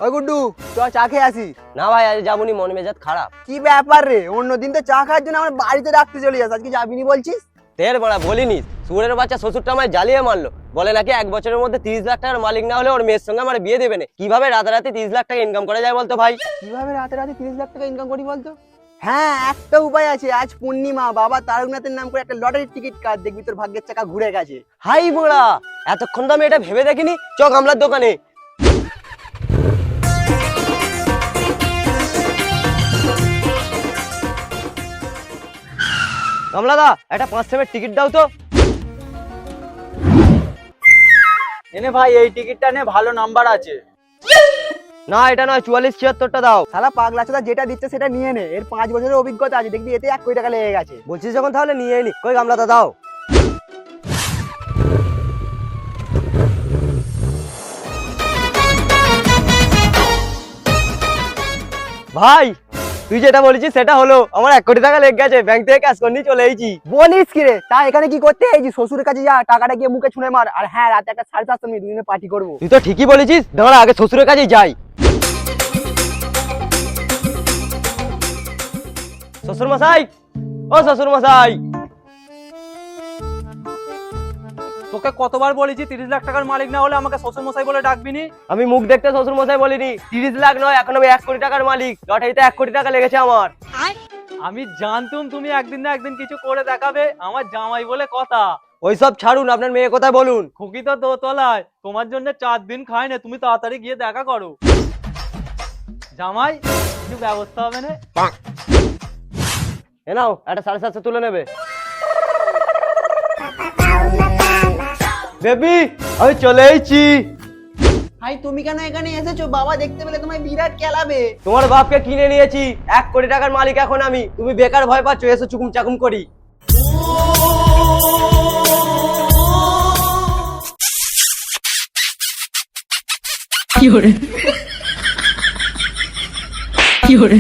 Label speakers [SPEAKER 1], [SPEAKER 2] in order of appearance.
[SPEAKER 1] ওই গুড্ডু তো চা খেয়ে আসি।
[SPEAKER 2] না ভাই আজ যাবনি, মন মেজাজ খারাপ।
[SPEAKER 1] কি ব্যাপার রে, অন্যদিন তো চা খাওয়ার জন্য আমার বাড়িতে রাখতে চলে যাস, আজকে যাবিনি বলছিস?
[SPEAKER 2] তের বড়া বলিনি, সুরের বাচ্চা শ্বশুরটা আমায় জ্বালিয়ে মারলো। বলে নাকি 1 বছরের মধ্যে 30 লাখ টাকার মালিক না হলে ওর মেয়ের সঙ্গে আমার বিয়ে দেবে না। কিভাবে রাতারাতি 30 লাখ টাকা ইনকাম করা যায় বলতো ভাই?
[SPEAKER 1] কিভাবে রাতে রাতে 30 লাখ টাকা ইনকাম করি বলতো? হ্যাঁ, একটা উপায় আছে। আজ পূর্ণিমা, বাবা তারকনাথের নাম করে একটা লটারির টিকিট কাট, দেখবি তোর ভাগ্যের চাকা ঘুরে গেছে।
[SPEAKER 2] হাই বড়া, এতক্ষণ তো আমি এটা ভেবে দেখিনি। চ গামলার দোকানে। গামলাদা, একটা 5 সেমের টিকিট দাও তো।
[SPEAKER 3] এনে ভাই এই টিকিটটা নে, ভালো নাম্বার আছে।
[SPEAKER 2] না এটা নয়, 44-76টা দাও।
[SPEAKER 1] শালা পাগলা চোদা, যেটা দিচ্ছে সেটা নিয়ে নে। এর 5 বছরের অভিজ্ঞতা আছে, দেখবি এতে 1 কোটি টাকা লেগে গেছে।
[SPEAKER 2] বলছিস যখন তাহলে নিয়ে নি। কই গামলাদা দাও। ভাই তুই যেটা বলেছিস সেটা হলো, আমার 1 কোটি টাকা লেগে গেছে, ব্যাংক থেকে ক্যাশ করে নিয়ে চলে এসেছি।
[SPEAKER 1] বলিস কি রে? তা এখানে কি করতে এই যে শ্বশুরের কাছে যা, টাকাটা গিয়ে মুখে ছুঁড়ে মার। আর হ্যাঁ, রাতে একটা 7:30 মিনিট দুজনে পার্টি করবো।
[SPEAKER 2] তুই তো ঠিকই বলেছিস, দাঁড়া আগে শ্বশুরের কাছেই যাই। শ্বশুর মশাই, ও শ্বশুর মশাই।
[SPEAKER 3] তোকে কতবার বলেছি 30 লাখ টাকার মালিক না হলে আমাকে শ্বশুর মশাই বলে ডাকবি নি?
[SPEAKER 2] আমি মুখ দেখতে শ্বশুর মশাই বলিনি। 30 লাখ নয়, এখন আমি 1 কোটি টাকার মালিক। লটারিতে 1 কোটি টাকা লেগেছে আমার।
[SPEAKER 3] আমি জানতুম তুমি একদিন না একদিন কিছু করে দেখাবে, আমার জামাই বলে কথা।
[SPEAKER 2] ওইসব ছাড়ুন, আপনার মেয়ে কোথায় বলুন।
[SPEAKER 3] খুকি তো দোতলায়, তোমার জন্য 4 দিন খায় না, তুমি তাড়াতাড়ি গিয়ে দেখা করো। জামাই কিছু ব্যবস্থা হবে না?
[SPEAKER 2] এ নাও, একটা 750 তুলে নেবে। বেবি আমি চলে এসেছি।
[SPEAKER 1] ভাই তুমি কেন এখানে এসেছো? বাবা দেখতে পেলে তোমায় বিরাট খেলাবে।
[SPEAKER 2] তোমার বাপকে কিনে নিয়েছি, 1 কোটি টাকার মালিক এখন আমি। তুমি বেকার ভয় পাচ্ছ, এসো চুকুম চাকুম করি।
[SPEAKER 4] কি hore কি hore